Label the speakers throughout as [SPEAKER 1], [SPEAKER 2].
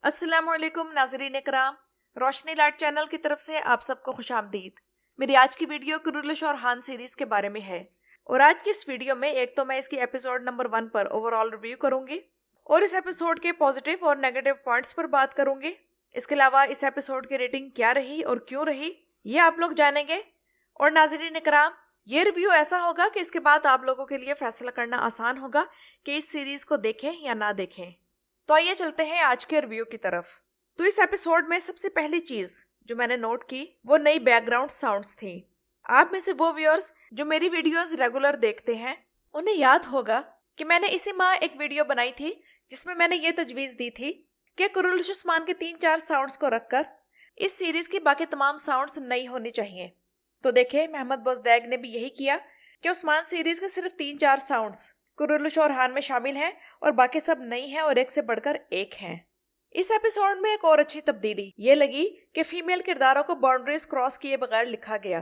[SPEAKER 1] अस्सलामुअलैकुम नाज़रीन इकराम, रोशनी light channel की तरफ से आप सबको खुशामदीद। मेरी आज की वीडियो कुरुलिश और हान सीरीज के बारे में है और आज की इस वीडियो में एक तो मैं इसकी एपिसोड नंबर 1 पर ओवरऑल रिव्यू करूंगी और इस एपिसोड के पॉजिटिव और नेगेटिव पॉइंट्स पर बात करूंगी। इसके अलावा इस एपिसोड की रेटिंग क्या रही और क्यों रही ये आप लोग जानेंगे। और नाज़रीन इकराम, ये रिव्यू ऐसा होगा कि इसके बाद आप लोगों के लिए फैसला करना आसान होगा कि इस सीरीज को देखें या ना देखें। तो आइए चलते हैं आज के रिव्यू की तरफ। तो इस एपिसोड में सबसे पहली चीज जो मैंने नोट की वो नई बैकग्राउंड साउंड्स थी। आप में से वो व्यूअर्स जो मेरी वीडियोस रेगुलर देखते हैं उन्हें याद होगा कि मैंने इसी माह एक वीडियो बनाई थी जिसमें मैंने ये तजवीज दी थी कि कुरुलिश उस्मान के 3-4 साउंड्स को रखकर इस सीरीज की बाकी तमाम साउंड्स नई होनी चाहिए। तो देखे मोहम्मद बोजदैक ने भी यही किया कि उस्मान सीरीज के सिर्फ 3-4 साउंड्स कुरुलिश और हान में शामिल हैं और बाकी सब नई हैं और एक से बढ़कर एक हैं। इस एपिसोड में एक और अच्छी तब्दीली ये लगी कि फीमेल किरदारों को बाउंड्रीज क्रॉस किए बगैर लिखा गया।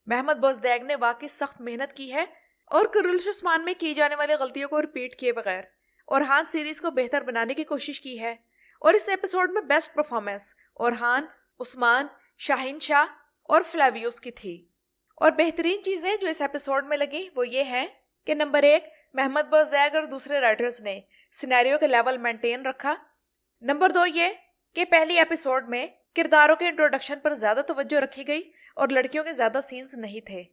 [SPEAKER 1] मोहम्मद बोजदैक ने वाकई सख्त मेहनत की है और कुरुलिश उस्मान में की जाने वाली गलतियों को रिपीट किए बगैर और हान सीरीज को बेहतर बनाने की कोशिश की है। और इस एपिसोड में बेस्ट परफॉर्मेंस और हान, उस्मान, शाहीन शाह और फ्लेवियस की थी। और बेहतरीन चीजें जो इस एपिसोड में लगी वो ये हैं कि नंबर 1, मोहम्मद बोजदैक और दूसरे राइटर्स ने सिनेरियो के लेवल मेंटेन रखा। नंबर 2 ये कि पहली एपिसोड में किरदारों के इंट्रोडक्शन पर ज्यादा तवज्जो रखी गई और लड़कियों के ज्यादा सीन्स नहीं थे।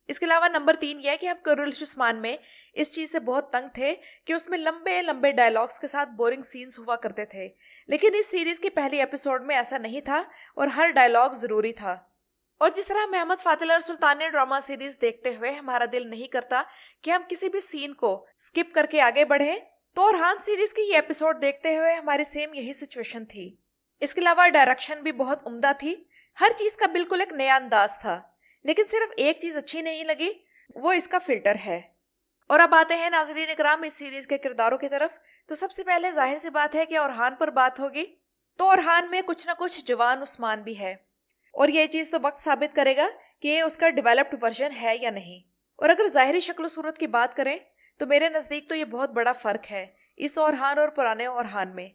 [SPEAKER 1] इसके अलावा नंबर 3 यह कि हम कुरुलिश उस्मान में इस चीज से बहुत तंग थे कि उसमें लंबे लंबे डायलॉग्स के साथ बोरिंग सीन्स हुआ करते थे, लेकिन इस सीरीज की पहली एपिसोड में ऐसा नहीं था और हर डायलॉग जरूरी था। और जिस तरह मोहम्मद फातिल और सुल्तानी ड्रामा सीरीज देखते हुए हमारा दिल नहीं करता कि हम किसी भी सीन को स्किप करके आगे बढ़े, तो और हान सीरीज की ये एपिसोड देखते हुए हमारी सेम यही सिचुएशन थी। इसके अलावा डायरेक्शन भी बहुत उम्दा थी, हर चीज का बिल्कुल एक नया अंदाज था, लेकिन सिर्फ एक चीज अच्छी नहीं लगी, वो इसका फिल्टर है। और अब आते हैं नाज़रीन इकराम इस सीरीज के किरदारों की तरफ। तो सबसे पहले जाहिर सी बात है कि औरहान पर बात होगी। तो औरहान में कुछ ना कुछ जवान उस्मान भी है और ये चीज तो वक्त साबित करेगा कि ये उसका डेवलप्ड वर्जन है या नहीं। और अगर जाहिरी शक्ल सूरत की बात करें तो मेरे नजदीक तो ये बहुत बड़ा फर्क है इस औरहान और पुराने औरहान में।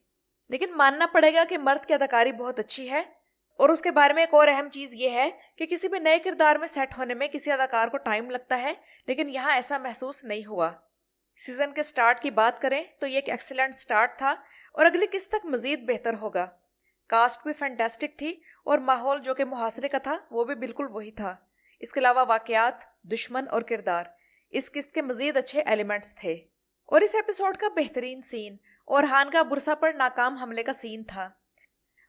[SPEAKER 1] लेकिन मानना पड़ेगा कि मर्द की अदाकारी बहुत अच्छी है। और उसके बारे में एक और अहम चीज ये है कि किसी भी नए किरदार में सेट होने में किसी अदाकार को टाइम लगता है, लेकिन यहाँ ऐसा महसूस नहीं हुआ। सीजन के स्टार्ट की बात करें तो ये एक एक्सीलेंट स्टार्ट था और अगली किस्त तक मजीद बेहतर होगा। कास्ट भी फैंटास्टिक थी और माहौल जो कि मुहासरे का था वो भी बिल्कुल वही था। इसके अलावा वाकयात, दुश्मन और किरदार इस किस्त के मजीद अच्छे एलिमेंट्स थे। और इस एपिसोड का बेहतरीन सीन औरहान का बुरसा पर नाकाम हमले का सीन था।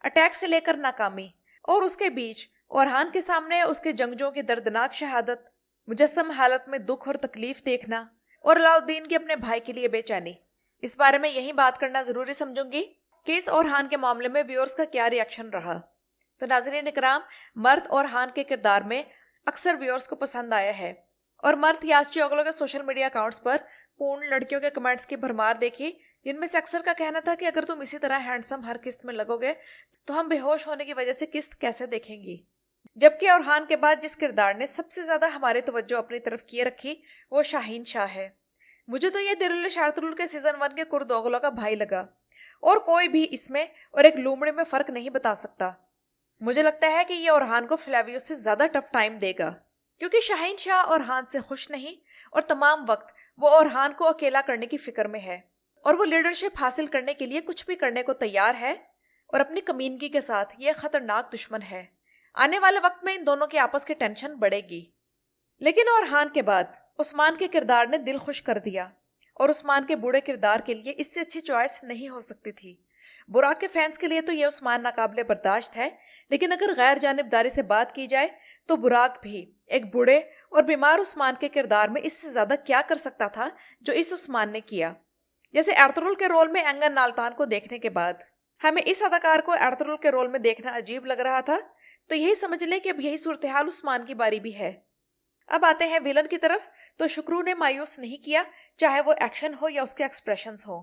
[SPEAKER 1] अटैक से लेकर नाकामी और उसके बीच औरहान के सामने उसके जंगजों की दर्दनाक शहादत, मुजस्सम हालत में दुख और तकलीफ देखना और अलाउद्दीन की अपने भाई के लिए बेचैनी, इस बारे में यही बात करना जरूरी समझूंगी कि इस औरहान के मामले में व्यूअर्स का क्या रिएक्शन रहा। तो नाज़रीन इकराम, मर्द और हान के किरदार में अक्सर व्यूअर्स को पसंद आया है और मर्द यास्ची ओगलो के सोशल मीडिया अकाउंट्स पर पूर्ण लड़कियों के कमेंट्स की भरमार देखी, जिनमें से अक्सर का कहना था कि अगर तुम इसी तरह हैंडसम हर किस्त में लगोगे तो हम बेहोश होने की वजह से किस्त कैसे देखेंगी। जबकि औरहान के बाद जिस किरदार ने सबसे ज्यादा हमारी तवज्जो अपनी तरफ किए रखी वो शाहीन शाह है। मुझे तो ये दिल शारतुल के सीजन 1 के कुर्द ओगलो का भाई लगा और कोई भी इसमें और एक लूमड़े में फर्क नहीं बता सकता। मुझे लगता है कि ये औरहान को फ्लेवियस से ज्यादा टफ टाइम देगा क्योंकि शाहीन शाह औरहान से खुश नहीं और तमाम वक्त वो औरहान को अकेला करने की फिक्र में है और वो लीडरशिप हासिल करने के लिए कुछ भी करने को तैयार है और अपनी कमीनगी के साथ ये खतरनाक दुश्मन है। आने वाले वक्त में इन दोनों की आपस की टेंशन बढ़ेगी। लेकिन औरहान के बाद उस्मान के किरदार ने दिल खुश कर दिया और उस्मान के बूढ़े किरदार के लिए इससे अच्छी चॉइस नहीं हो सकती थी। बुराक के फैंस के लिए तो ये उस्मान नाकाबिले बर्दाश्त है, लेकिन अगर गैर जानिबदारी से बात की जाए तो बुराक भी एक बूढ़े और बीमार उस्मान के किरदार में इससे ज्यादा क्या कर सकता था जो इस उस्मान ने किया। जैसे एर्तुगरुल के रोल में एंगर नाल्तान को देखने के बाद हमें इस अदाकार को एर्तुगरुल के रोल में देखना अजीब लग रहा था, तो यही समझ ले कि अब यही सूरत हाल उस्मान की बारी भी है। अब आते हैं विलन की तरफ। तो शुक्रू ने मायूस नहीं किया, चाहे वो एक्शन हो या उसके एक्सप्रेशंस हो,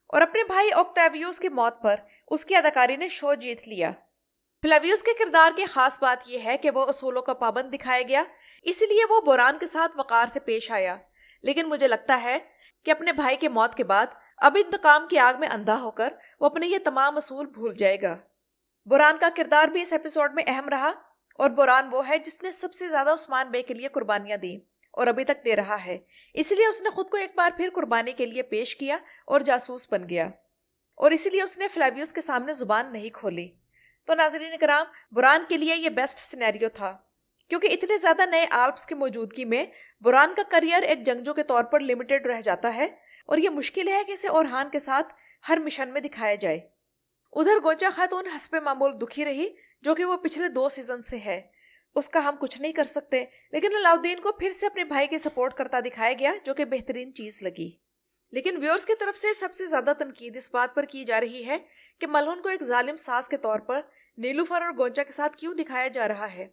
[SPEAKER 1] और अपने भाई ऑक्टेवियस की मौत पर उसकी अदाकारी ने शो जीत लिया। फ्लेवियस के किरदार की खास बात यह है कि वो असूलों का पाबंद दिखाया गया, इसलिए वो बोरान के साथ वकार से पेश आया। लेकिन मुझे लगता है कि अपने भाई की मौत के बाद अब इंतकाम की आग में अंधा होकर वो अपने ये तमाम असूल भूल जाएगा। बुरहान का किरदार भी इस एपिसोड में अहम रहा और बुरहान वो है जिसने सबसे ज्यादा उस्मान बे के लिए कुर्बानियां दी और अभी तक दे रहा है। इसलिए उसने खुद को एक बार फिर कुर्बानी के लिए पेश किया और जासूस बन गया और इसीलिए उसने फ्लेवियस के सामने जुबान नहीं खोली। तो नाज़रीन किराम, बुरहान के लिए ये बेस्ट सिनेरियो था क्योंकि इतने ज्यादा नए आर्म्स की मौजूदगी में बुरहान का करियर एक जंगजू के तौर पर लिमिटेड रह जाता है और ये मुश्किल है कि इसे ओरहान के साथ हर मिशन में दिखाया जाए। उधर गोंचा खातून हस्बे मामूल दुखी रही, जो कि वो पिछले 2 सीजन से है। उसका हम कुछ नहीं कर सकते, लेकिन अलाउद्दीन को फिर से अपने भाई की सपोर्ट करता दिखाया गया, जो कि बेहतरीन चीज लगी। लेकिन व्यूअर्स की तरफ से सबसे ज्यादा तनकीद इस बात पर की जा रही है कि मलहून को एक जालिम सास के तौर पर नीलूफर और गोंचा के साथ क्यों दिखाया जा रहा है।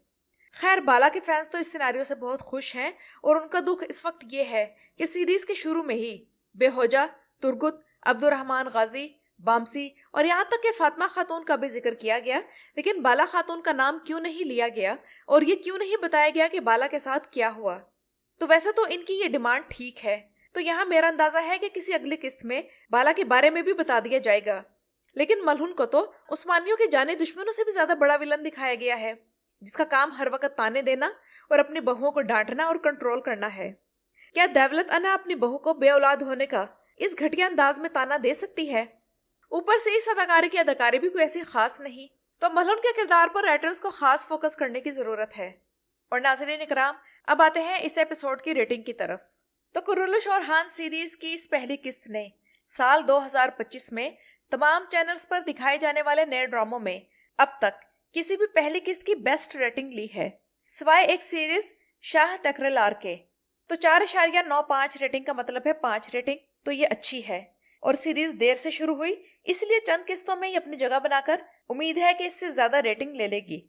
[SPEAKER 1] खैर, बाला के फैंस तो इस सिनेरियो से बहुत खुश हैं और उनका दुख इस वक्त ये है कि सीरीज के शुरू में ही बेहोजा, तुर्गुत, अब्दुर्रहमान गाजी, बामसी और यहाँ तक कि फातिमा खातून का भी जिक्र किया गया, लेकिन बाला खातून का नाम क्यों नहीं लिया गया और ये क्यों नहीं बताया गया कि बाला के साथ क्या हुआ। तो वैसे तो इनकी ये डिमांड ठीक है, तो यहाँ मेरा अंदाजा है कि किसी अगली किस्त में बाला के बारे में भी बता दिया जाएगा। लेकिन मलहून को तो उस्मानियों के जाने दुश्मनों से भी ज्यादा बड़ा विलन दिखाया गया है, जिसका काम हर वक्त ताने देना और अपनी बहुओं को डांटना और कंट्रोल करना है। क्या दौलत अना अपनी बहू को बे औलाद होने का इस घटिया अंदाज में ताना दे सकती है? ऊपर से इस अदाकारी की अदाकारी भी कोई ऐसी खास नहीं, तो मलहून के किरदार पर राइटर्स को खास फोकस करने की जरूरत है। और नाज़रीन इकराम, अब आते हैं इस एपिसोड की रेटिंग की तरफ। तो कुरुलुश और हान सीरीज की इस पहली किस्त ने साल 2025 में तमाम चैनल्स पर दिखाए जाने वाले नए ड्रामों में अब तक किसी भी पहली किस्त की बेस्ट रेटिंग ली है, सिवाय एक सीरीज शाह तकरलार के। तो 4.95 रेटिंग का मतलब है 5 रेटिंग, तो ये अच्छी है। और सीरीज देर से शुरू हुई, इसलिए चंद किस्तों में ये अपनी जगह बनाकर उम्मीद है कि इससे ज्यादा रेटिंग ले लेगी।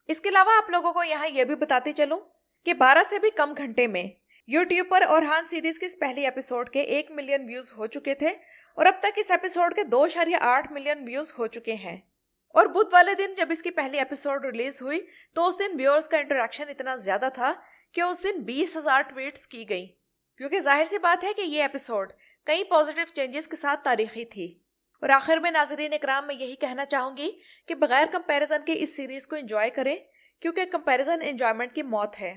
[SPEAKER 1] इसके अलावा आप लोगों को यहाँ यह भी बताते चलूं कि 12 से भी कम घंटे में यूट्यूब पर ओरहान सीरीज के इस पहले एपिसोड के 1 मिलियन व्यूज हो चुके थे और अब तक इस एपिसोड के 2.8 मिलियन व्यूज हो चुके हैं। और बुध वाले दिन जब इसकी पहली एपिसोड रिलीज हुई तो उस दिन व्यूअर्स का इंटरेक्शन इतना ज्यादा था कि उस दिन 20,000 ट्वीट्स की गई, क्योंकि जाहिर सी बात है कि ये एपिसोड कई पॉजिटिव चेंजेस के साथ तारीखी थी। और आखिर में नाज़रीन इकराम, मैं यही कहना चाहूंगी कि बगैर कंपैरिजन के इस सीरीज को एंजॉय करें, क्योंकि कंपैरिजन एंजॉयमेंट की मौत है।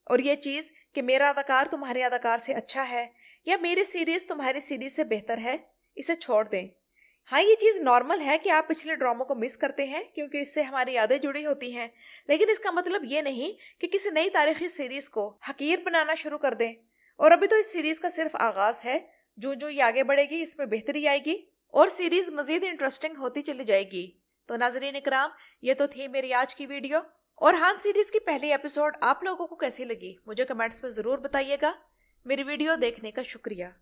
[SPEAKER 1] और ये चीज कि मेरा अदाकार तुम्हारे अदाकार से अच्छा है या मेरी सीरीज तुम्हारी सीरीज से बेहतर है, इसे छोड़ दें। हाँ, ये चीज नॉर्मल है कि आप पिछले ड्रामों को मिस करते हैं क्योंकि इससे हमारी यादें जुड़ी होती हैं, लेकिन इसका मतलब ये नहीं कि किसी नई तारीखी सीरीज को हकीर बनाना शुरू कर दें। और अभी तो इस सीरीज का सिर्फ आगाज है, जो जो ये आगे बढ़ेगी इसमें बेहतरी आएगी और सीरीज मजीद इंटरेस्टिंग होती चली जाएगी। तो नाज़रीन इकराम, ये तो थी मेरी आज की वीडियो। और हान सीरीज की पहली एपिसोड आप लोगों को कैसी लगी मुझे कमेंट्स में जरूर बताइएगा। मेरी वीडियो देखने का शुक्रिया।